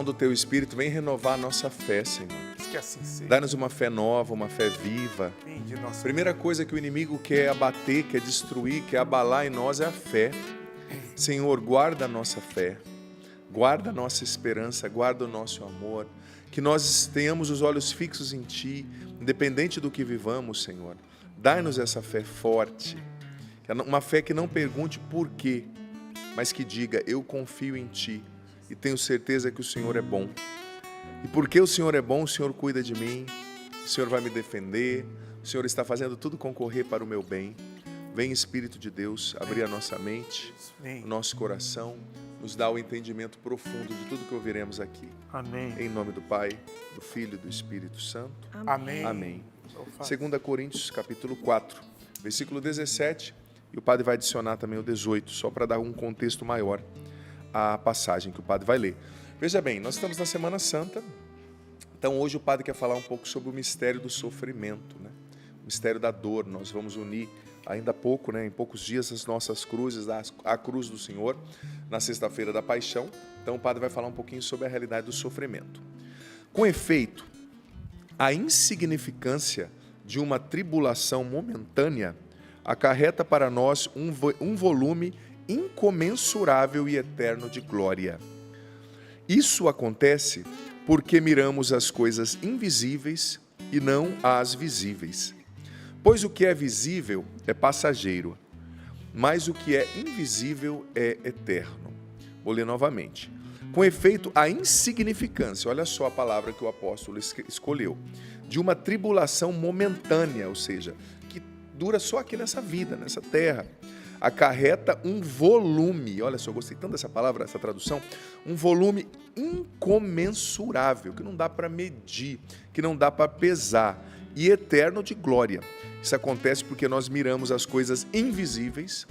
do Teu Espírito, vem renovar a nossa fé, Senhor. Que assim seja. Dá-nos uma fé nova, uma fé viva. Vinde, nosso Primeira coisa que o inimigo quer abater, quer destruir, quer abalar em nós é a fé. Senhor, guarda a nossa fé, guarda a nossa esperança, guarda o nosso amor, que nós tenhamos os olhos fixos em Ti, independente do que vivamos, Senhor. Dai-nos essa fé forte, uma fé que não pergunte por quê, mas que diga, eu confio em Ti e tenho certeza que o Senhor é bom. E porque o Senhor é bom, o Senhor cuida de mim, o Senhor vai me defender, o Senhor está fazendo tudo concorrer para o meu bem. Vem, Espírito de Deus, abrir a nossa mente, o nosso coração, nos dá o entendimento profundo de tudo que ouviremos aqui. Amém. Em nome do Pai, do Filho e do Espírito Santo. Amém. Amém. 2 Coríntios, capítulo 4, versículo 17, e o padre vai adicionar também o 18, só para dar um contexto maior à passagem que o padre vai ler. Veja bem, nós estamos na Semana Santa, então hoje o padre quer falar um pouco sobre o mistério do sofrimento, né? O mistério da dor. Nós vamos unir ainda há pouco, né, em poucos dias, as nossas cruzes, a cruz do Senhor, na sexta-feira da Paixão. Então o padre vai falar um pouquinho sobre a realidade do sofrimento. Com efeito, a insignificância de uma tribulação momentânea acarreta para nós um volume incomensurável e eterno de glória. Isso acontece porque miramos as coisas invisíveis e não as visíveis. Pois o que é visível é passageiro, mas o que é invisível é eterno. Vou ler novamente. Com efeito, a insignificância, olha só a palavra que o apóstolo escolheu, de uma tribulação momentânea, ou seja, que dura só aqui nessa vida, nessa terra, acarreta um volume, olha só, eu gostei tanto dessa palavra, essa tradução, um volume incomensurável, que não dá para medir, que não dá para pesar, e eterno de glória. Isso acontece porque nós miramos as coisas invisíveis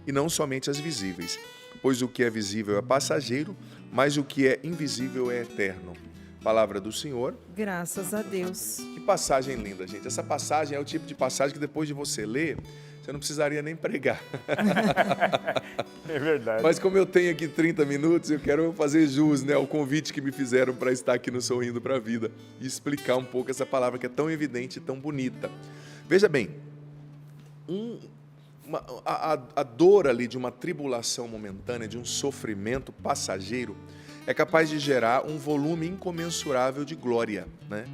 e não somente as visíveis, pois o que é visível é passageiro, mas o que é invisível é eterno. Palavra do Senhor. Graças a Deus. Que passagem linda, gente. Essa passagem é o tipo de passagem que depois de você ler, você não precisaria nem pregar. É verdade. Mas como eu tenho aqui 30 minutos, eu quero fazer jus, né, ao convite que me fizeram para estar aqui no Sorrindo para a Vida e explicar um pouco essa palavra que é tão evidente e tão bonita. Veja bem, a dor ali de uma tribulação momentânea, de um sofrimento passageiro, é capaz de gerar um volume incomensurável de glória, né?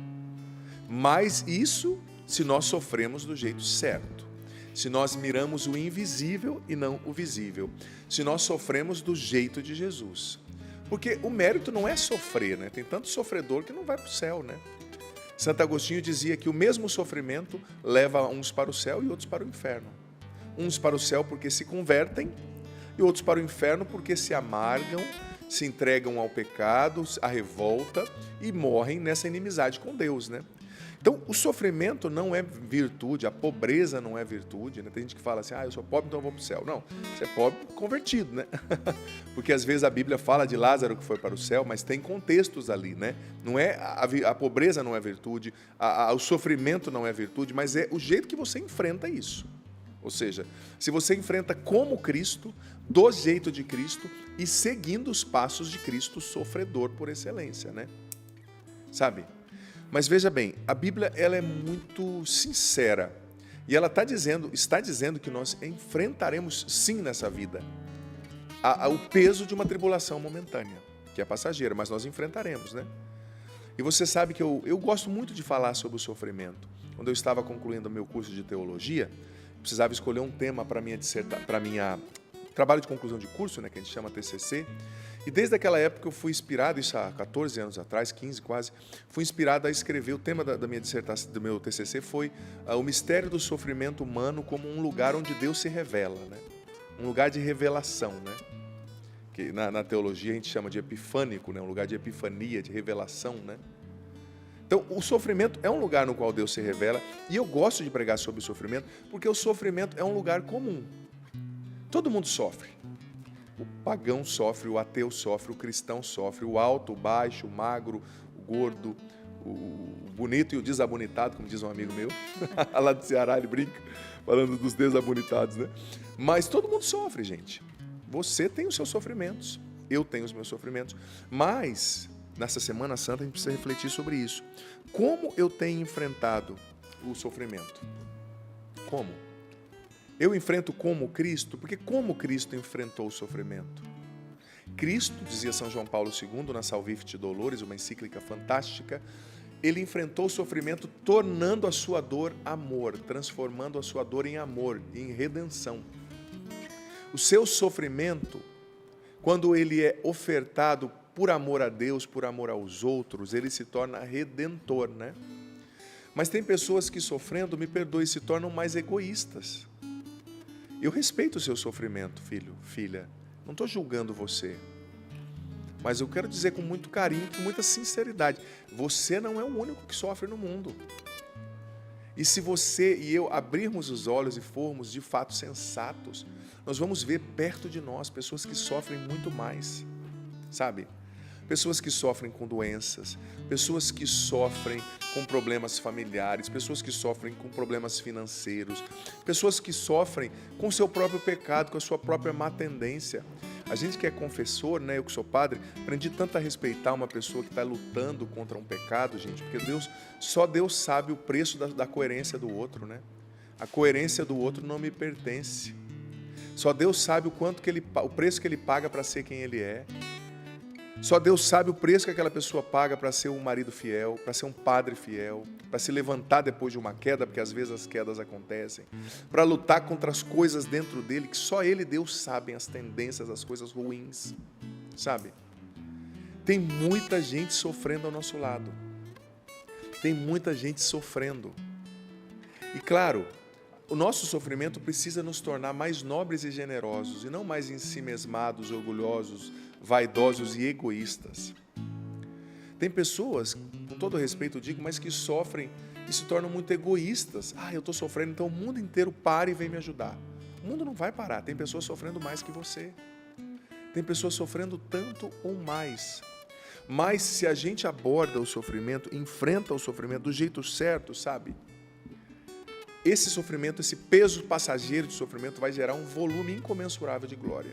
Mas isso se nós sofremos do jeito certo. Se nós miramos o invisível e não o visível. Se nós sofremos do jeito de Jesus. Porque o mérito não é sofrer, né? Tem tanto sofredor que não vai para o céu, né? Santo Agostinho dizia que o mesmo sofrimento leva uns para o céu e outros para o inferno. Uns para o céu porque se convertem e outros para o inferno porque se amargam, se entregam ao pecado, à revolta e morrem nessa inimizade com Deus, né? Então, o sofrimento não é virtude, a pobreza não é virtude, né? Tem gente que fala assim, eu sou pobre, então eu vou para o céu. Não, você é pobre convertido, né? Porque às vezes a Bíblia fala de Lázaro que foi para o céu, mas tem contextos ali, né? Não é, a pobreza não é virtude, o sofrimento não é virtude, mas é o jeito que você enfrenta isso. Ou seja, se você enfrenta como Cristo, do jeito de Cristo e seguindo os passos de Cristo, sofredor por excelência, né? Sabe? Mas veja bem, a Bíblia ela é muito sincera e ela está dizendo que nós enfrentaremos sim nessa vida o peso de uma tribulação momentânea, que é passageira, mas nós enfrentaremos, né? E você sabe que eu gosto muito de falar sobre o sofrimento. Quando eu estava concluindo o meu curso de teologia, precisava escolher um tema para minha trabalho de conclusão de curso, né, que a gente chama TCC. E desde aquela época eu fui inspirado, isso há 14 anos atrás, 15 quase, fui inspirado a escrever, o tema da minha dissertação, do meu TCC foi o mistério do sofrimento humano como um lugar onde Deus se revela, né? Um lugar de revelação, né? Que na teologia a gente chama de epifânico, né? Um lugar de epifania, de revelação, né? Então, o sofrimento é um lugar no qual Deus se revela, e eu gosto de pregar sobre o sofrimento, porque o sofrimento é um lugar comum. Todo mundo sofre. O pagão sofre, o ateu sofre, o cristão sofre, o alto, o baixo, o magro, o gordo, o bonito e o desabonitado, como diz um amigo meu, lá do Ceará, ele brinca, falando dos desabonitados, né? Mas todo mundo sofre, gente. Você tem os seus sofrimentos, eu tenho os meus sofrimentos, mas nessa Semana Santa, a gente precisa refletir sobre isso. Como eu tenho enfrentado o sofrimento? Como? Eu enfrento como Cristo? Porque como Cristo enfrentou o sofrimento? Cristo, dizia São João Paulo II, na Salvifici Doloris, uma encíclica fantástica, ele enfrentou o sofrimento tornando a sua dor amor, transformando a sua dor em amor, em redenção. O seu sofrimento, quando ele é ofertado por amor a Deus, por amor aos outros, ele se torna redentor, né? Mas tem pessoas que sofrendo, me perdoe, se tornam mais egoístas. Eu respeito o seu sofrimento, filho, filha. Não estou julgando você. Mas eu quero dizer com muito carinho, com muita sinceridade, você não é o único que sofre no mundo. E se você e eu abrirmos os olhos e formos de fato sensatos, nós vamos ver perto de nós pessoas que sofrem muito mais, sabe? Pessoas que sofrem com doenças, pessoas que sofrem com problemas familiares, pessoas que sofrem com problemas financeiros, pessoas que sofrem com o seu próprio pecado, com a sua própria má tendência. A gente que é confessor, né, eu que sou padre, aprendi tanto a respeitar uma pessoa que está lutando contra um pecado, gente, porque só Deus sabe o preço da coerência do outro, né? A coerência do outro não me pertence. Só Deus sabe o preço que ele paga para ser quem ele é. Só Deus sabe o preço que aquela pessoa paga para ser um marido fiel, para ser um padre fiel, para se levantar depois de uma queda, porque às vezes as quedas acontecem, para lutar contra as coisas dentro dele, que só ele e Deus sabem as tendências, as coisas ruins, sabe? Tem muita gente sofrendo ao nosso lado. Tem muita gente sofrendo. E claro, o nosso sofrimento precisa nos tornar mais nobres e generosos, e não mais ensimesmados, orgulhosos, vaidosos e egoístas. Tem pessoas, com todo respeito digo, mas que sofrem e se tornam muito egoístas. Eu estou sofrendo, então o mundo inteiro para e vem me ajudar. O mundo não vai parar, tem pessoas sofrendo mais que você. Tem pessoas sofrendo tanto ou mais. Mas se a gente aborda o sofrimento, enfrenta o sofrimento do jeito certo, sabe? Esse sofrimento, esse peso passageiro de sofrimento vai gerar um volume incomensurável de glória.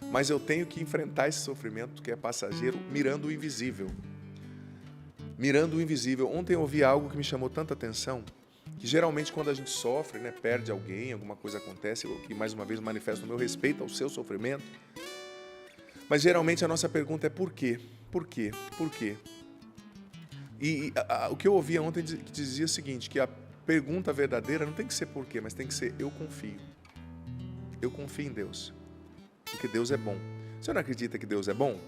Mas eu tenho que enfrentar esse sofrimento que é passageiro, mirando o invisível. Mirando o invisível. Ontem eu ouvi algo que me chamou tanta atenção, que geralmente quando a gente sofre, né, perde alguém, alguma coisa acontece, o que mais uma vez manifesta o meu respeito ao seu sofrimento. Mas geralmente a nossa pergunta é por quê? Por quê? Por quê? E o que eu ouvi ontem que dizia o seguinte, que a pergunta verdadeira não tem que ser por quê, mas tem que ser eu confio. Eu confio em Deus. Porque Deus é bom. Você não acredita que Deus é bom?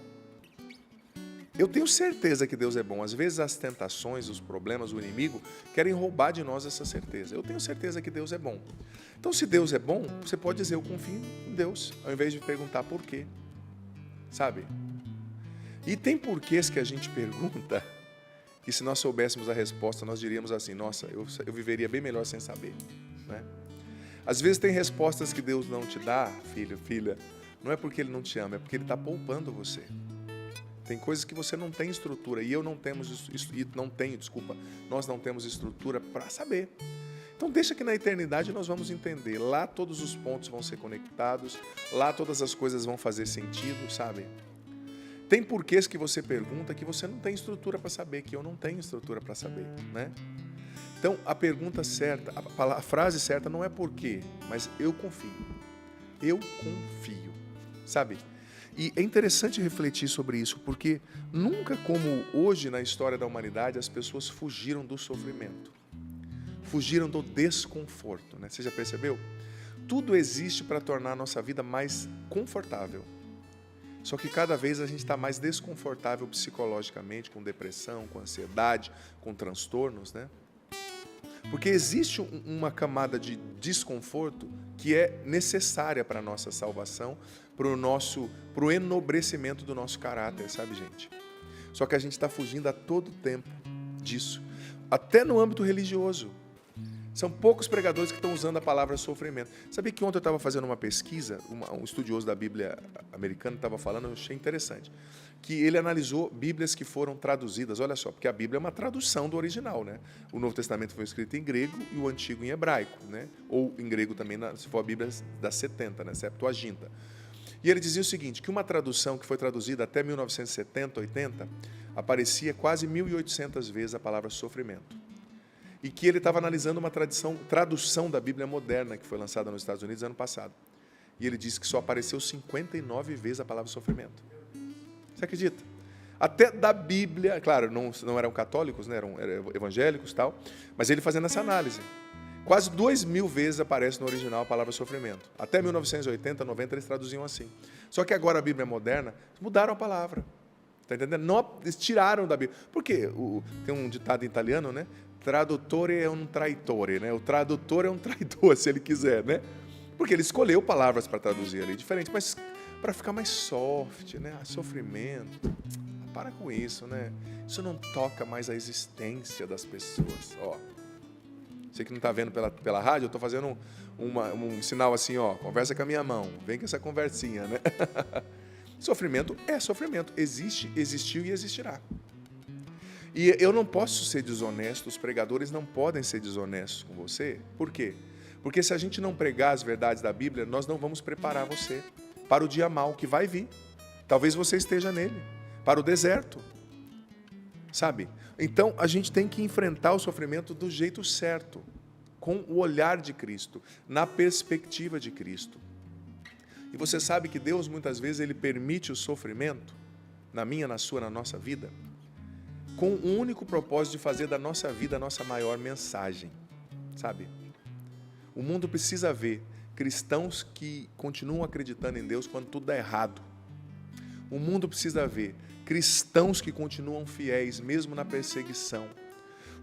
Eu tenho certeza que Deus é bom. Às vezes as tentações, os problemas, o inimigo querem roubar de nós essa certeza. Eu tenho certeza que Deus é bom. Então, se Deus é bom, você pode dizer eu confio em Deus, ao invés de perguntar por quê. Sabe? E tem porquês que a gente pergunta que se nós soubéssemos a resposta, nós diríamos assim, nossa, eu viveria bem melhor sem saber. Né? Às vezes tem respostas que Deus não te dá, filho, filha, não é porque Ele não te ama, é porque Ele está poupando você. Tem coisas que você não tem estrutura, e nós não temos estrutura para saber. Então deixa que na eternidade nós vamos entender. Lá todos os pontos vão ser conectados, lá todas as coisas vão fazer sentido, sabe? Tem porquês que você pergunta que você não tem estrutura para saber, que eu não tenho estrutura para saber, né? Então a pergunta certa, a frase certa não é por quê, mas eu confio. Eu confio. Sabe? E é interessante refletir sobre isso, porque nunca como hoje na história da humanidade as pessoas fugiram do sofrimento, fugiram do desconforto, né? Você já percebeu? Tudo existe para tornar a nossa vida mais confortável. Só que cada vez a gente está mais desconfortável psicologicamente, com depressão, com ansiedade, com transtornos, né? Porque existe uma camada de desconforto que é necessária para a nossa salvação, para o enobrecimento do nosso caráter, sabe, gente? Só que a gente está fugindo a todo tempo disso. Até no âmbito religioso. São poucos pregadores que estão usando a palavra sofrimento. Sabia que ontem eu estava fazendo uma pesquisa, um estudioso da Bíblia americana estava falando, eu achei interessante, que ele analisou Bíblias que foram traduzidas, olha só, porque a Bíblia é uma tradução do original, né? O Novo Testamento foi escrito em grego e o Antigo em hebraico, né? Ou em grego também, se for a Bíblia das 70, né? Septuaginta. E ele dizia o seguinte, que uma tradução que foi traduzida até 1970, 80, aparecia quase 1.800 vezes a palavra sofrimento. E que ele estava analisando uma tradução da Bíblia moderna, que foi lançada nos Estados Unidos ano passado. E ele disse que só apareceu 59 vezes a palavra sofrimento. Você acredita? Até da Bíblia, claro, não eram católicos, né, eram evangélicos e tal, mas ele fazendo essa análise. Quase 2.000 vezes aparece no original a palavra sofrimento. Até 1980, 90, eles traduziam assim. Só que agora a Bíblia moderna, mudaram a palavra. Está entendendo? Não, eles tiraram da Bíblia. Por quê? Tem um ditado em italiano, né? Traduttore é um traitore, né? O tradutor é um traidor, se ele quiser, né? Porque ele escolheu palavras para traduzir ali, diferente, mas para ficar mais soft, né? Sofrimento. Para com isso, né? Isso não toca mais a existência das pessoas. Ó, você que não está vendo pela rádio, eu estou fazendo um sinal assim, ó, conversa com a minha mão, vem com essa conversinha, né? Sofrimento é sofrimento, existe, existiu e existirá. E eu não posso ser desonesto, os pregadores não podem ser desonestos com você. Por quê? Porque se a gente não pregar as verdades da Bíblia, nós não vamos preparar você para o dia mau que vai vir. Talvez você esteja nele, para o deserto. Sabe? Então, a gente tem que enfrentar o sofrimento do jeito certo, com o olhar de Cristo, na perspectiva de Cristo. E você sabe que Deus, muitas vezes, Ele permite o sofrimento, na minha, na sua, na nossa vida, com o único propósito de fazer da nossa vida a nossa maior mensagem, sabe? O mundo precisa ver cristãos que continuam acreditando em Deus quando tudo dá errado. O mundo precisa ver cristãos que continuam fiéis, mesmo na perseguição.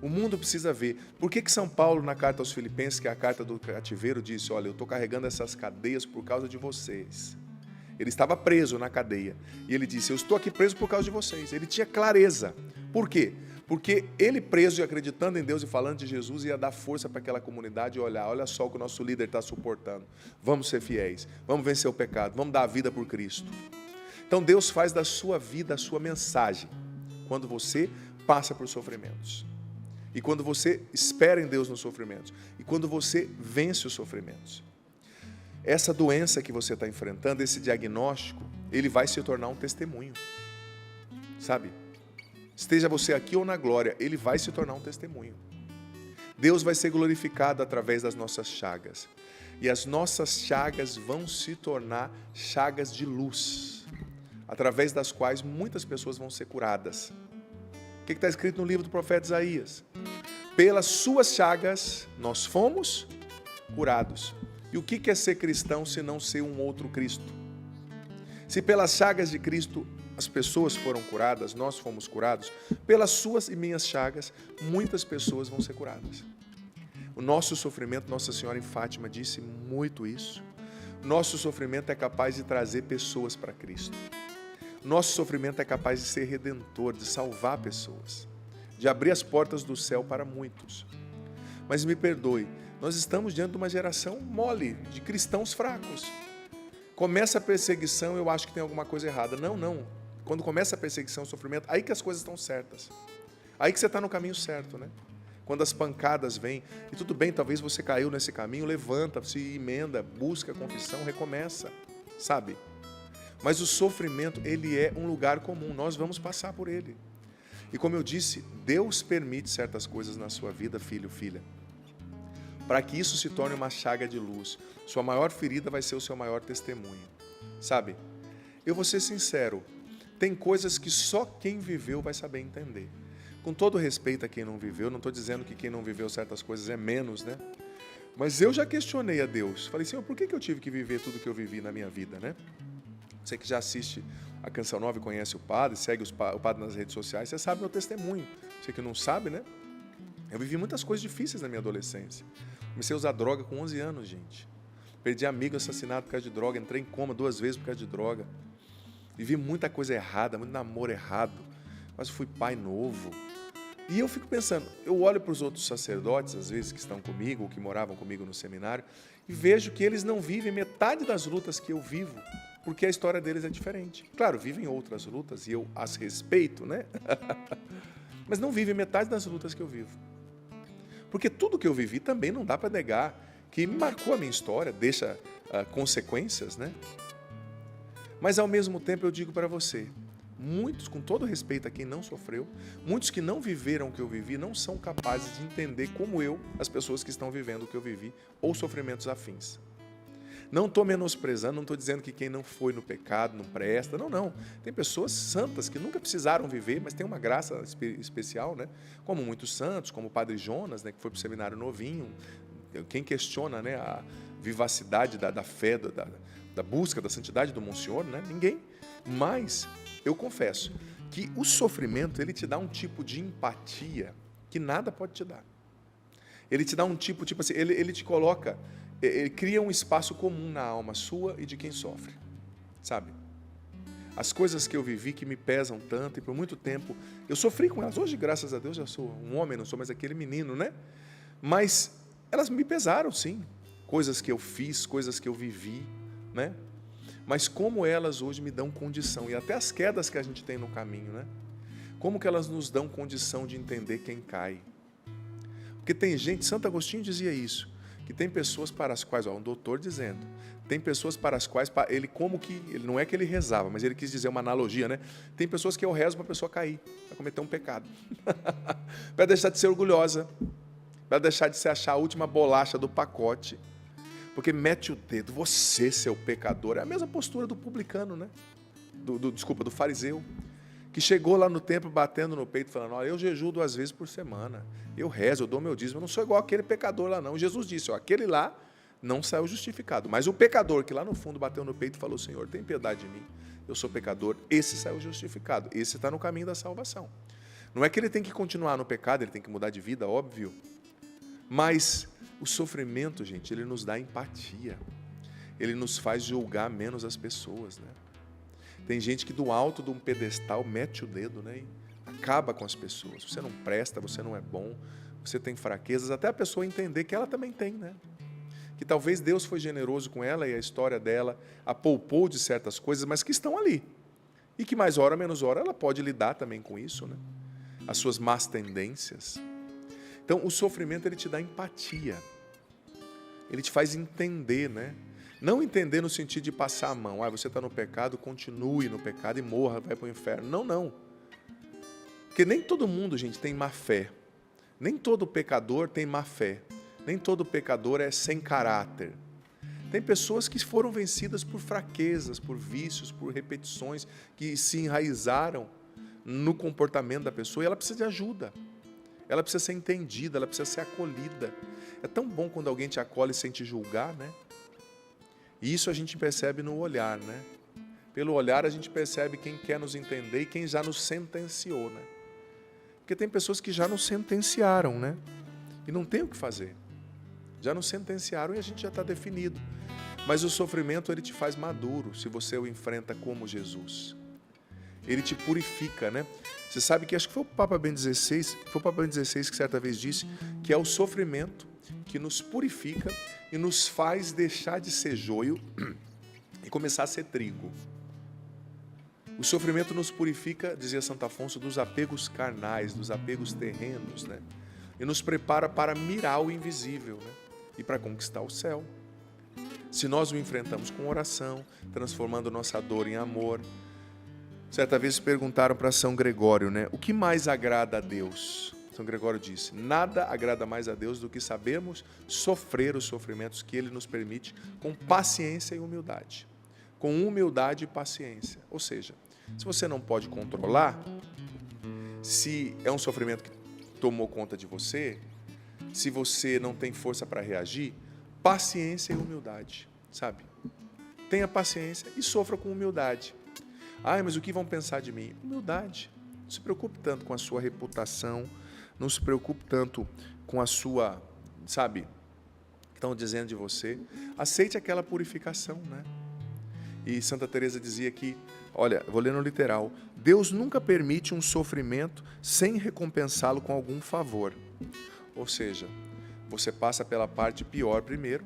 O mundo precisa ver. Por que São Paulo, na carta aos Filipenses, que é a carta do cativeiro, disse, olha, eu estou carregando essas cadeias por causa de vocês. Ele estava preso na cadeia. E ele disse, eu estou aqui preso por causa de vocês. Ele tinha clareza. Por quê? Porque ele preso e acreditando em Deus e falando de Jesus ia dar força para aquela comunidade e olhar, olha só o que o nosso líder está suportando. Vamos ser fiéis, vamos vencer o pecado, vamos dar a vida por Cristo. Então Deus faz da sua vida a sua mensagem quando você passa por sofrimentos. E quando você espera em Deus nos sofrimentos. E quando você vence os sofrimentos. Essa doença que você está enfrentando, esse diagnóstico, ele vai se tornar um testemunho. Sabe? Esteja você aqui ou na glória, ele vai se tornar um testemunho. Deus vai ser glorificado através das nossas chagas. E as nossas chagas vão se tornar chagas de luz, através das quais muitas pessoas vão ser curadas. O que está escrito no livro do profeta Isaías? Pelas suas chagas nós fomos curados. E o que é ser cristão se não ser um outro Cristo? Se pelas chagas de Cristo as pessoas foram curadas, nós fomos curados, pelas suas e minhas chagas, muitas pessoas vão ser curadas. O nosso sofrimento, Nossa Senhora em Fátima disse muito isso. Nosso sofrimento é capaz de trazer pessoas para Cristo. Nosso sofrimento é capaz de ser redentor, de salvar pessoas, de abrir as portas do céu para muitos. Mas me perdoe, nós estamos diante de uma geração mole, de cristãos fracos. Começa a perseguição, eu acho que tem alguma coisa errada. Não. Quando começa a perseguição, o sofrimento, aí que as coisas estão certas. Aí que você está no caminho certo, né? Quando as pancadas vêm, e tudo bem, talvez você caiu nesse caminho, levanta, se emenda, busca a confissão, recomeça, sabe? Mas o sofrimento, ele é um lugar comum, nós vamos passar por ele. E como eu disse, Deus permite certas coisas na sua vida, filho, filha, para que isso se torne uma chaga de luz. Sua maior ferida vai ser o seu maior testemunho, sabe? Eu vou ser sincero, tem coisas que só quem viveu vai saber entender. Com todo respeito a quem não viveu, não estou dizendo que quem não viveu certas coisas é menos, né? Mas eu já questionei a Deus. Falei, Senhor, por que eu tive que viver tudo que eu vivi na minha vida, né? Você que já assiste a Canção Nova e conhece o padre, segue o padre nas redes sociais, você sabe meu testemunho. Você que não sabe, né? Eu vivi muitas coisas difíceis na minha adolescência. Comecei a usar droga com 11 anos, gente. Perdi amigo assassinado por causa de droga, entrei em coma 2 vezes por causa de droga. Vivi muita coisa errada, muito namoro errado. Mas fui pai novo. E eu fico pensando, eu olho para os outros sacerdotes, às vezes, que estão comigo, ou que moravam comigo no seminário, e vejo que eles não vivem metade das lutas que eu vivo, porque a história deles é diferente. Claro, vivem outras lutas, e eu as respeito, né? Mas não vivem metade das lutas que eu vivo. Porque tudo que eu vivi também não dá para negar, que marcou a minha história, deixa consequências, né? Mas ao mesmo tempo eu digo para você, muitos, com todo respeito a quem não sofreu, muitos que não viveram o que eu vivi, não são capazes de entender como eu, as pessoas que estão vivendo o que eu vivi, ou sofrimentos afins. Não estou menosprezando, não estou dizendo que quem não foi no pecado não presta, não. Tem pessoas santas que nunca precisaram viver, mas tem uma graça especial, né? Como muitos santos, como o Padre Jonas, né, que foi para o seminário novinho. Quem questiona, né, a vivacidade da fé, da busca da santidade do Monsenhor, né? Ninguém. Mas eu confesso que o sofrimento, ele te dá um tipo de empatia que nada pode te dar. Ele te dá um tipo assim, ele te coloca, ele cria um espaço comum na alma sua e de quem sofre, sabe? As coisas que eu vivi que me pesam tanto e por muito tempo, eu sofri com elas. Hoje, graças a Deus, já sou um homem, não sou mais aquele menino, né? Mas elas me pesaram, sim. Coisas que eu fiz, coisas que eu vivi, né? Mas como elas hoje me dão condição, e até as quedas que a gente tem no caminho, né? Como que elas nos dão condição de entender quem cai? Porque tem gente, Santo Agostinho dizia isso, que tem pessoas para as quais, um doutor dizendo, tem pessoas para as quais, ele não é que ele rezava, mas ele quis dizer uma analogia, né? Tem pessoas que eu rezo para a pessoa cair, para cometer um pecado, para deixar de ser orgulhosa, para deixar de se achar a última bolacha do pacote, porque mete o dedo, você, seu pecador, é a mesma postura do publicano, né? Do fariseu, que chegou lá no templo batendo no peito, falando, olha, eu jejuo 2 vezes por semana, eu rezo, eu dou meu dízimo, eu não sou igual aquele pecador lá não. Jesus disse, aquele lá não saiu justificado, mas o pecador que lá no fundo bateu no peito e falou, Senhor, tem piedade de mim, eu sou pecador, esse saiu justificado, esse está no caminho da salvação. Não é que ele tem que continuar no pecado, ele tem que mudar de vida, óbvio, mas o sofrimento, gente, ele nos dá empatia, ele nos faz julgar menos as pessoas, né? Tem gente que do alto de um pedestal mete o dedo, né, e acaba com as pessoas. Você não presta, você não é bom, você tem fraquezas, até a pessoa entender que ela também tem, né? Que talvez Deus foi generoso com ela e a história dela a poupou de certas coisas, mas que estão ali. E que mais hora, menos hora, ela pode lidar também com isso, né? As suas más tendências. Então, o sofrimento, ele te dá empatia. Ele te faz entender, né? Não entender no sentido de passar a mão. Você está no pecado, continue no pecado e morra, vai para o inferno. Não. Porque nem todo mundo, gente, tem má fé. Nem todo pecador tem má fé. Nem todo pecador é sem caráter. Tem pessoas que foram vencidas por fraquezas, por vícios, por repetições, que se enraizaram no comportamento da pessoa e ela precisa de ajuda. Ela precisa ser entendida, ela precisa ser acolhida. É tão bom quando alguém te acolhe sem te julgar, né? E isso a gente percebe no olhar, né? Pelo olhar a gente percebe quem quer nos entender e quem já nos sentenciou, né? Porque tem pessoas que já nos sentenciaram, né? E não tem o que fazer. Já nos sentenciaram e a gente já está definido. Mas o sofrimento, ele te faz maduro se você o enfrenta como Jesus. Ele te purifica, né? Você sabe que acho que foi o Papa Bento XVI que certa vez disse que é o sofrimento que nos purifica e nos faz deixar de ser joio e começar a ser trigo. O sofrimento nos purifica, dizia Santo Afonso, dos apegos carnais, dos apegos terrenos, né? E nos prepara para mirar o invisível, né? E para conquistar o céu. Se nós o enfrentamos com oração, transformando nossa dor em amor. Certa vez perguntaram para São Gregório, né? O que mais agrada a Deus? São Gregório disse, nada agrada mais a Deus do que sabermos sofrer os sofrimentos que Ele nos permite com paciência e humildade. Com humildade e paciência. Ou seja, se você não pode controlar, se é um sofrimento que tomou conta de você, se você não tem força para reagir, paciência e humildade, sabe? Tenha paciência e sofra com humildade. Mas o que vão pensar de mim? Humildade. Não se preocupe tanto com a sua reputação, não se preocupe tanto com a sua, sabe, que estão dizendo de você. Aceite aquela purificação, né? E Santa Teresa dizia que, olha, vou ler no literal, Deus nunca permite um sofrimento sem recompensá-lo com algum favor. Ou seja, você passa pela parte pior primeiro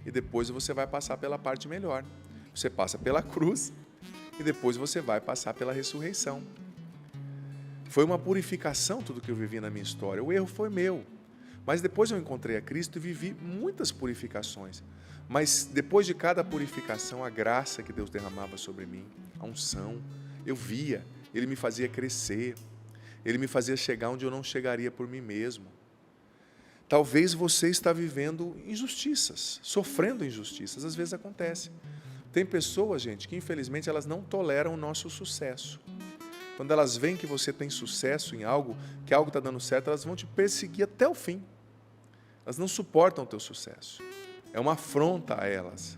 e depois você vai passar pela parte melhor. Você passa pela cruz e depois você vai passar pela ressurreição. Foi uma purificação tudo que eu vivi na minha história. O erro foi meu. Mas depois eu encontrei a Cristo e vivi muitas purificações. Mas depois de cada purificação, a graça que Deus derramava sobre mim, a unção, eu via, Ele me fazia crescer, Ele me fazia chegar onde eu não chegaria por mim mesmo. Talvez você está vivendo injustiças, sofrendo injustiças, às vezes acontece. Tem pessoas, gente, que infelizmente elas não toleram o nosso sucesso. Quando elas veem que você tem sucesso em algo, que algo está dando certo, elas vão te perseguir até o fim. Elas não suportam o teu sucesso. É uma afronta a elas.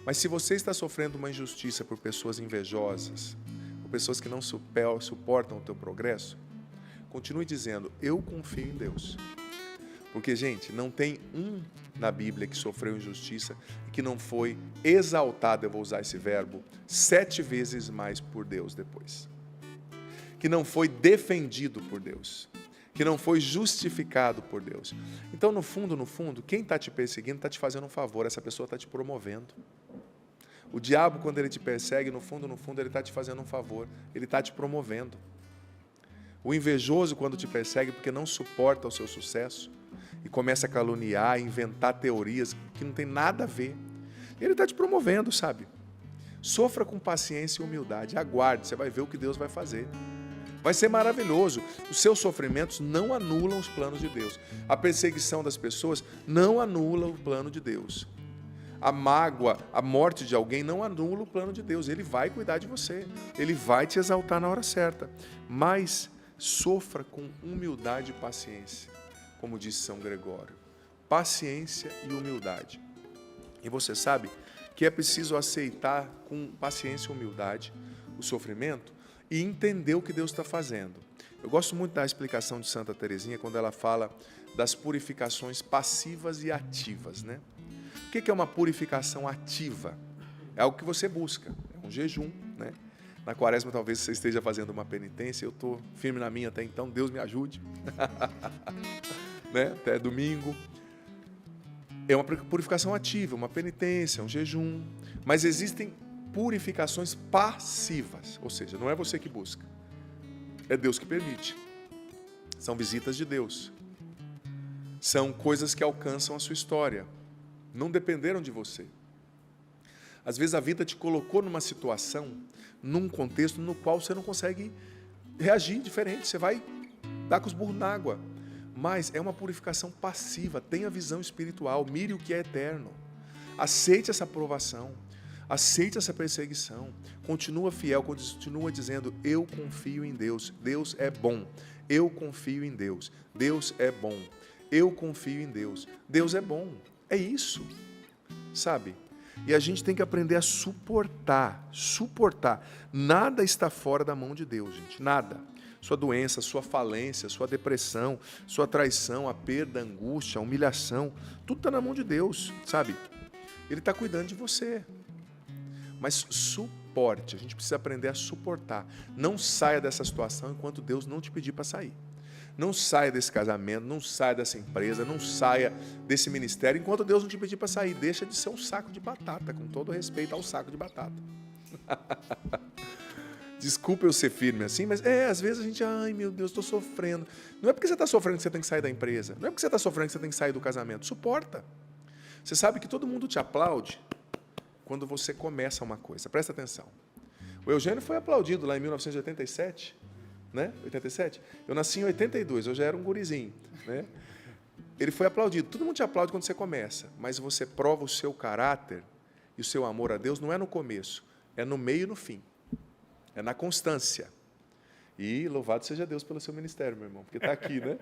Mas se você está sofrendo uma injustiça por pessoas invejosas, por pessoas que não suportam o teu progresso, continue dizendo, eu confio em Deus. Porque, gente, não tem um na Bíblia que sofreu injustiça e que não foi exaltado, eu vou usar esse verbo, 7 vezes mais por Deus depois. Que não foi defendido por Deus. Que não foi justificado por Deus. Então, no fundo, quem está te perseguindo está te fazendo um favor, essa pessoa está te promovendo. O diabo, quando ele te persegue, no fundo, ele está te fazendo um favor, ele está te promovendo. O invejoso, quando te persegue, porque não suporta o seu sucesso, e começa a caluniar, inventar teorias que não tem nada a ver, ele está te promovendo, sabe? Sofra com paciência e humildade, aguarde, você vai ver o que Deus vai fazer. Vai ser maravilhoso. Os seus sofrimentos não anulam os planos de Deus. A perseguição das pessoas não anula o plano de Deus. A mágoa, a morte de alguém não anula o plano de Deus. Ele vai cuidar de você. Ele vai te exaltar na hora certa. Mas sofra com humildade e paciência, como disse São Gregório. Paciência e humildade. E você sabe que é preciso aceitar com paciência e humildade o sofrimento e entender o que Deus está fazendo. Eu gosto muito da explicação de Santa Teresinha quando ela fala das purificações passivas e ativas, né? O que é uma purificação ativa? É algo que você busca, é um jejum, né? Na quaresma talvez você esteja fazendo uma penitência, eu estou firme na minha até então, Deus me ajude, né? Até domingo. É uma purificação ativa, uma penitência, um jejum, mas existem purificações passivas, ou seja, não é você que busca, é Deus que permite. São visitas de Deus, são coisas que alcançam a sua história, não dependeram de você. Às vezes a vida te colocou numa situação, num contexto no qual você não consegue reagir diferente, você vai dar com os burros na água, mas é uma purificação passiva, tenha visão espiritual, mire o que é eterno, aceite essa provação, aceite essa perseguição, continua fiel, continua dizendo, eu confio em Deus, Deus é bom, eu confio em Deus, Deus é bom, eu confio em Deus, Deus é bom, é isso, sabe? E a gente tem que aprender a suportar, nada está fora da mão de Deus, gente, nada. Sua doença, sua falência, sua depressão, sua traição, a perda, a angústia, a humilhação, tudo está na mão de Deus, sabe? Ele está cuidando de você. Mas suporte, a gente precisa aprender a suportar. Não saia dessa situação enquanto Deus não te pedir para sair. Não saia desse casamento, não saia dessa empresa, não saia desse ministério enquanto Deus não te pedir para sair. Deixa de ser um saco de batata, com todo respeito ao saco de batata. Desculpa eu ser firme assim, mas às vezes a gente, ai meu Deus, estou sofrendo. Não é porque você está sofrendo que você tem que sair da empresa. Não é porque você está sofrendo que você tem que sair do casamento. Suporta. Você sabe que todo mundo te aplaude quando você começa uma coisa. Presta atenção. O Eugênio foi aplaudido lá em 1987, né? 87. Eu nasci em 82, eu já era um gurizinho, né? Ele foi aplaudido. Todo mundo te aplaude quando você começa, mas você prova o seu caráter e o seu amor a Deus não é no começo, é no meio e no fim. É na constância. E louvado seja Deus pelo seu ministério, meu irmão, porque está aqui, né?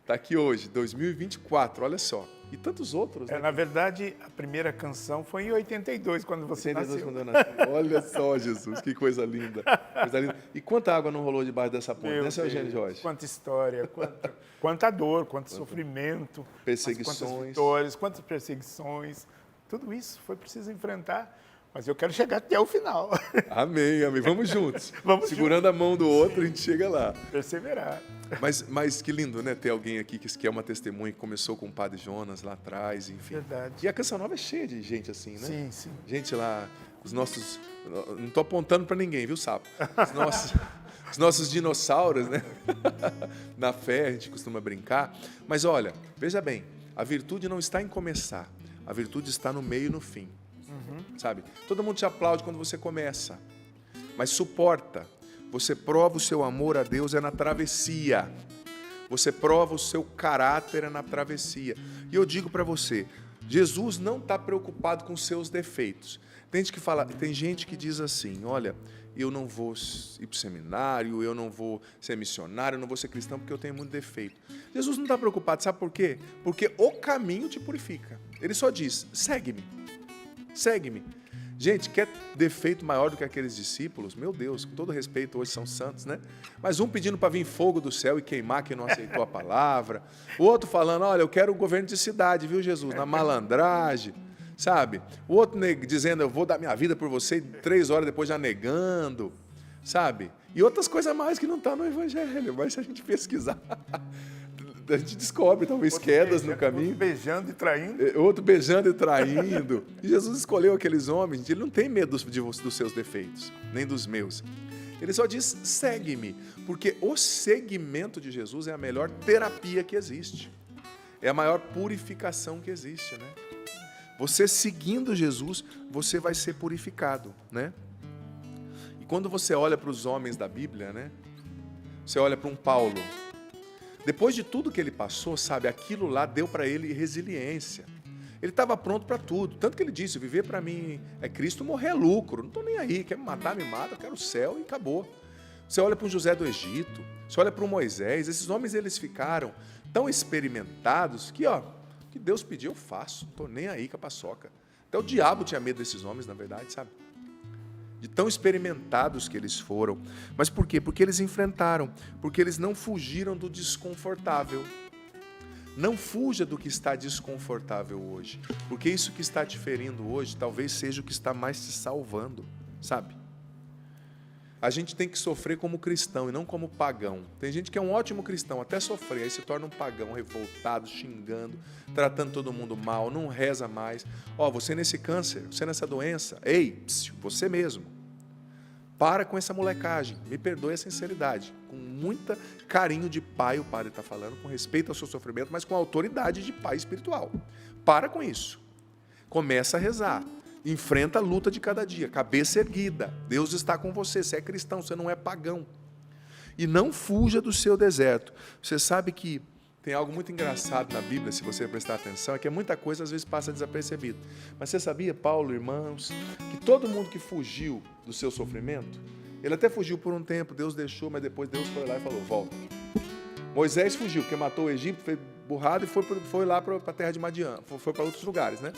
Está aqui hoje, 2024, olha só. E tantos outros, né? Na verdade, a primeira canção foi em 82, quando você 82 nasceu. Quando eu nasci. Olha só, Jesus, que coisa linda. Coisa linda. E quanta água não rolou debaixo dessa ponte, né, seu Eugênio Jorge? Quanta história, quanta dor, quanto sofrimento. Perseguições. Quantas vitórias, quantas perseguições. Tudo isso foi preciso enfrentar. Mas eu quero chegar até o final. Amém, amém. Vamos juntos. Vamos segurando juntos. A mão do outro, a gente chega lá. Perseverar. Mas que lindo, né? Ter alguém aqui que é uma testemunha, que começou com o Padre Jonas lá atrás, enfim. Verdade. E a Canção Nova é cheia de gente assim, né? Sim, sim. Gente lá, os nossos... Não estou apontando para ninguém, viu, Sapo? Os nossos dinossauros, né? Na fé a gente costuma brincar. Mas olha, veja bem, a virtude não está em começar. A virtude está no meio e no fim. Sabe? Todo mundo te aplaude quando você começa. Mas suporta. Você prova o seu amor a Deus é na travessia. Você prova o seu caráter é na travessia. E eu digo para você, Jesus não está preocupado com seus defeitos. Tem gente que diz assim, olha, eu não vou ir para o seminário, eu não vou ser missionário, eu não vou ser cristão porque eu tenho muito defeito. Jesus não está preocupado, sabe por quê? Porque o caminho te purifica. Ele só diz, segue-me, segue-me. Gente, quer defeito maior do que aqueles discípulos? Meu Deus, com todo respeito, hoje são santos, né? Mas um pedindo para vir fogo do céu e queimar quem não aceitou a palavra. O outro falando, olha, eu quero o governo de cidade, viu, Jesus? Na malandragem, sabe? O outro dizendo, eu vou dar minha vida por você, e 3 horas depois já negando, sabe? E outras coisas mais que não estão no Evangelho, mas se a gente pesquisar... A gente descobre, talvez, outro quedas no caminho. Outro beijando e traindo. Outro beijando e traindo. E Jesus escolheu aqueles homens, ele não tem medo dos seus defeitos, nem dos meus. Ele só diz, segue-me, porque o seguimento de Jesus é a melhor terapia que existe. É a maior purificação que existe, né? Você seguindo Jesus, você vai ser purificado, né? E quando você olha para os homens da Bíblia, né? Você olha para um Paulo. Depois de tudo que ele passou, sabe, aquilo lá deu para ele resiliência. Ele estava pronto para tudo. Tanto que ele disse, viver para mim é Cristo, morrer é lucro. Não estou nem aí, quer me matar, me mata, eu quero o céu e acabou. Você olha para um José do Egito, você olha para um Moisés, esses homens eles ficaram tão experimentados que, que Deus pediu, eu faço, não estou nem aí com a paçoca. Até o diabo tinha medo desses homens, na verdade, sabe? De tão experimentados que eles foram. Mas por quê? Porque eles enfrentaram, porque eles não fugiram do desconfortável. Não fuja do que está desconfortável hoje, porque isso que está te ferindo hoje talvez seja o que está mais te salvando, sabe? A gente tem que sofrer como cristão e não como pagão. Tem gente que é um ótimo cristão, até sofrer, aí se torna um pagão revoltado, xingando, tratando todo mundo mal, não reza mais. Você nesse câncer, você nessa doença, ei, você mesmo. Para com essa molecagem, me perdoe a sinceridade. Com muito carinho de pai, o padre está falando, com respeito ao seu sofrimento, mas com autoridade de pai espiritual. Para com isso. Começa a rezar. Enfrenta a luta de cada dia, cabeça erguida. Deus está com você, você é cristão, você não é pagão. E não fuja do seu deserto. Você sabe que tem algo muito engraçado na Bíblia, se você prestar atenção, é que muita coisa às vezes passa desapercebida. Mas você sabia, Paulo, irmãos, que todo mundo que fugiu do seu sofrimento, ele até fugiu por um tempo, Deus deixou, mas depois Deus foi lá e falou, volta. Moisés fugiu, porque matou o Egito, fez burrado e foi lá para a terra de Madian, foi para outros lugares, né?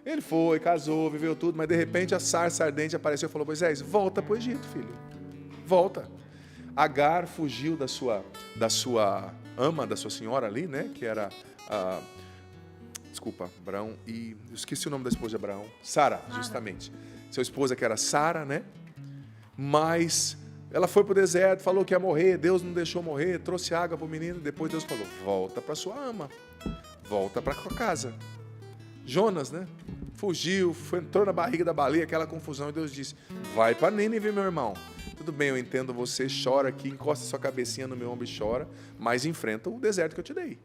Ele foi, casou, viveu tudo, mas de repente a sarça ardente apareceu e falou, Moisés, volta para o Egito, filho. Volta. Agar fugiu da sua ama, da sua senhora ali, né? Que era, Abraão, e eu esqueci o nome da esposa de Abraão. Sara, justamente. Sua esposa que era Sara, né? Mas ela foi para o deserto, falou que ia morrer, Deus não deixou morrer, trouxe água para o menino, depois Deus falou, volta para sua ama, volta para sua casa. Jonas, né? Fugiu, entrou na barriga da baleia, aquela confusão, e Deus disse, vai para Nínive, meu irmão. Tudo bem, eu entendo você, chora aqui, encosta sua cabecinha no meu ombro e chora, mas enfrenta o deserto que eu te dei.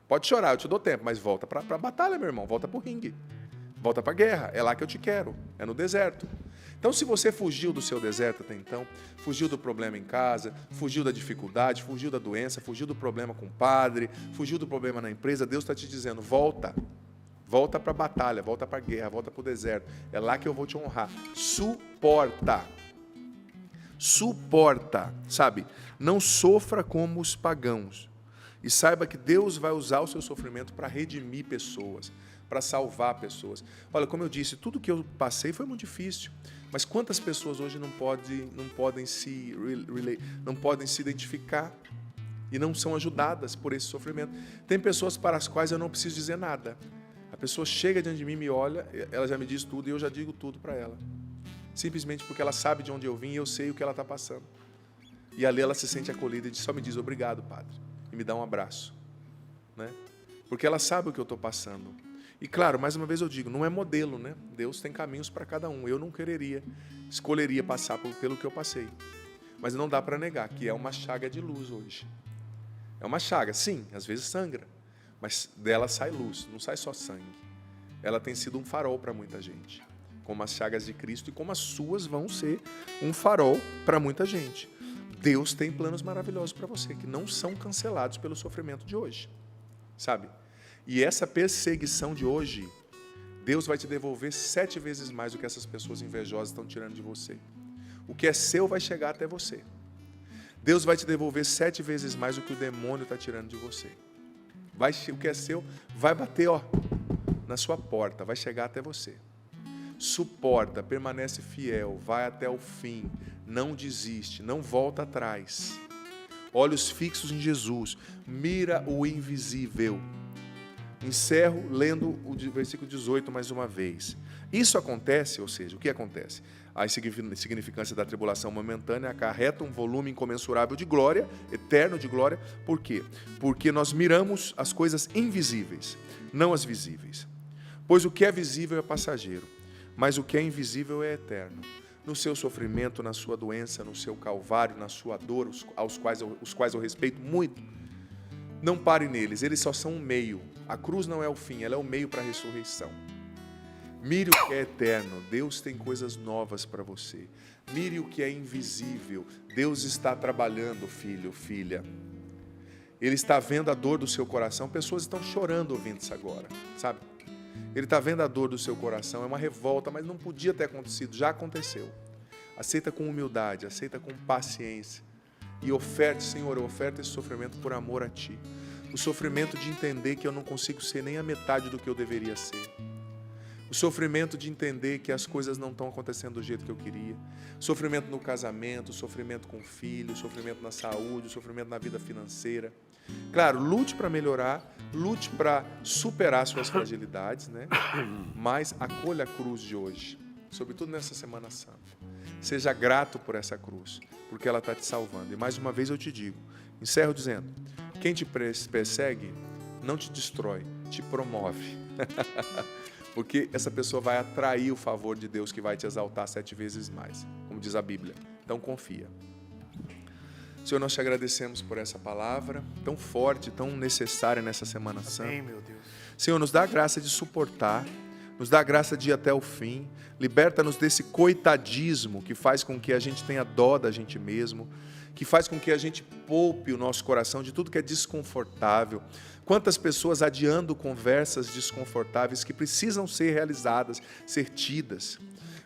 Pode chorar, eu te dou tempo, mas volta para a batalha, meu irmão, volta para o ringue. Volta para a guerra, é lá que eu te quero, é no deserto. Então, se você fugiu do seu deserto até então, fugiu do problema em casa, fugiu da dificuldade, fugiu da doença, fugiu do problema com o padre, fugiu do problema na empresa, Deus está te dizendo, volta. Volta para a batalha, volta para a guerra, volta para o deserto. É lá que eu vou te honrar. Suporta. Suporta, sabe? Não sofra como os pagãos. E saiba que Deus vai usar o seu sofrimento para redimir pessoas, para salvar pessoas. Olha, como eu disse, tudo que eu passei foi muito difícil. Mas quantas pessoas hoje não podem se identificar e não são ajudadas por esse sofrimento? Tem pessoas para as quais eu não preciso dizer nada. A pessoa chega diante de mim, me olha, ela já me diz tudo e eu já digo tudo para ela. Simplesmente porque ela sabe de onde eu vim e eu sei o que ela está passando. E ali ela se sente acolhida e só me diz obrigado, padre. E me dá um abraço. Né? Porque ela sabe o que eu estou passando. E claro, mais uma vez eu digo, não é modelo, né? Deus tem caminhos para cada um. Eu não escolheria passar pelo que eu passei. Mas não dá para negar que é uma chaga de luz hoje. É uma chaga, sim, às vezes sangra, mas dela sai luz, não sai só sangue. Ela tem sido um farol para muita gente, como as chagas de Cristo e como as suas vão ser um farol para muita gente. Deus tem planos maravilhosos para você, que não são cancelados pelo sofrimento de hoje, sabe? E essa perseguição de hoje, Deus vai te devolver 7 vezes mais do que essas pessoas invejosas estão tirando de você. O que é seu vai chegar até você. Deus vai te devolver 7 vezes mais do que o demônio está tirando de você. O que é seu vai bater, na sua porta, vai chegar até você. Suporta, permanece fiel, vai até o fim, não desiste, não volta atrás. Olhos fixos em Jesus, mira o invisível. Encerro lendo o versículo 18 mais uma vez. Isso acontece, ou seja, o que acontece? A insignificância da tribulação momentânea acarreta um volume incomensurável de glória, eterno de glória. Por quê? Porque nós miramos as coisas invisíveis, não as visíveis. Pois o que é visível é passageiro, mas o que é invisível é eterno. No seu sofrimento, na sua doença, no seu calvário, na sua dor, os quais eu respeito muito, não pare neles, eles só são um meio. A cruz não é o fim, ela é o meio para a ressurreição. Mire o que é eterno, Deus tem coisas novas para você. Mire o que é invisível, Deus está trabalhando, filho, filha. Ele está vendo a dor do seu coração, pessoas estão chorando ouvindo isso agora, sabe? Ele está vendo a dor do seu coração, é uma revolta, mas não podia ter acontecido, já aconteceu. Aceita com humildade, aceita com paciência. E oferte, Senhor, eu oferto esse sofrimento por amor a Ti. O sofrimento de entender que eu não consigo ser nem a metade do que eu deveria ser. O sofrimento de entender que as coisas não estão acontecendo do jeito que eu queria. O sofrimento no casamento, o sofrimento com o filho, o sofrimento na saúde, o sofrimento na vida financeira. Claro, lute para melhorar, lute para superar suas fragilidades, né? Mas acolha a cruz de hoje, sobretudo nessa Semana Santa. Seja grato por essa cruz, porque ela está te salvando. E mais uma vez eu te digo, encerro dizendo, quem te persegue não te destrói, te promove. Porque essa pessoa vai atrair o favor de Deus que vai te exaltar 7 vezes mais, como diz a Bíblia. Então confia. Senhor, nós te agradecemos por essa palavra tão forte, tão necessária nessa Semana Santa. Amém, meu Deus. Senhor, nos dá a graça de suportar, nos dá a graça de ir até o fim, liberta-nos desse coitadismo que faz com que a gente tenha dó da gente mesmo, que faz com que a gente poupe o nosso coração de tudo que é desconfortável. Quantas pessoas adiando conversas desconfortáveis que precisam ser realizadas, ser tidas.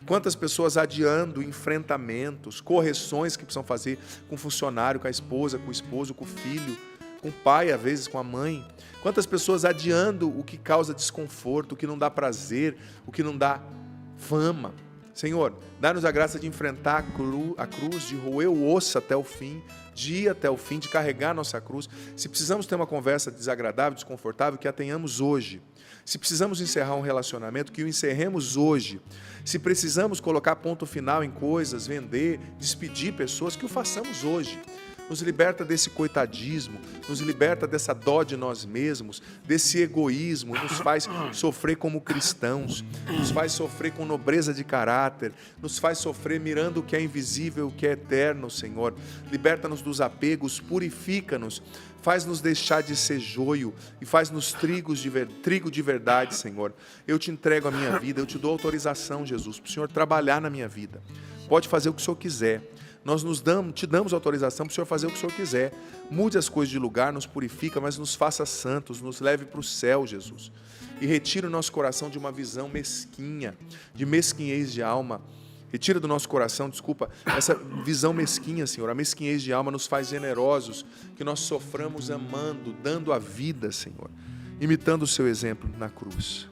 Quantas pessoas adiando enfrentamentos, correções que precisam fazer com o funcionário, com a esposa, com o esposo, com o filho, com o pai, às vezes com a mãe. Quantas pessoas adiando o que causa desconforto, o que não dá prazer, o que não dá fama. Senhor, dá-nos a graça de enfrentar a cruz, de roer o osso até o fim, de ir até o fim, de carregar a nossa cruz. Se precisamos ter uma conversa desagradável, desconfortável, que a tenhamos hoje. Se precisamos encerrar um relacionamento, que o encerremos hoje. Se precisamos colocar ponto final em coisas, vender, despedir pessoas, que o façamos hoje. Nos liberta desse coitadismo, nos liberta dessa dó de nós mesmos, desse egoísmo, nos faz sofrer como cristãos, nos faz sofrer com nobreza de caráter, nos faz sofrer mirando o que é invisível, o que é eterno, Senhor. Liberta-nos dos apegos, purifica-nos, faz-nos deixar de ser joio e faz-nos trigo de verdade, Senhor. Eu te entrego a minha vida, eu te dou autorização, Jesus, para o Senhor trabalhar na minha vida. Pode fazer o que o Senhor quiser. Nós te damos autorização para o Senhor fazer o que o Senhor quiser. Mude as coisas de lugar, nos purifica, mas nos faça santos, nos leve para o céu, Jesus. E retira o nosso coração de uma visão mesquinha, de mesquinhez de alma. Retira do nosso coração, essa visão mesquinha, Senhor. A mesquinhez de alma nos faz generosos, que nós soframos amando, dando a vida, Senhor. Imitando o seu exemplo na cruz.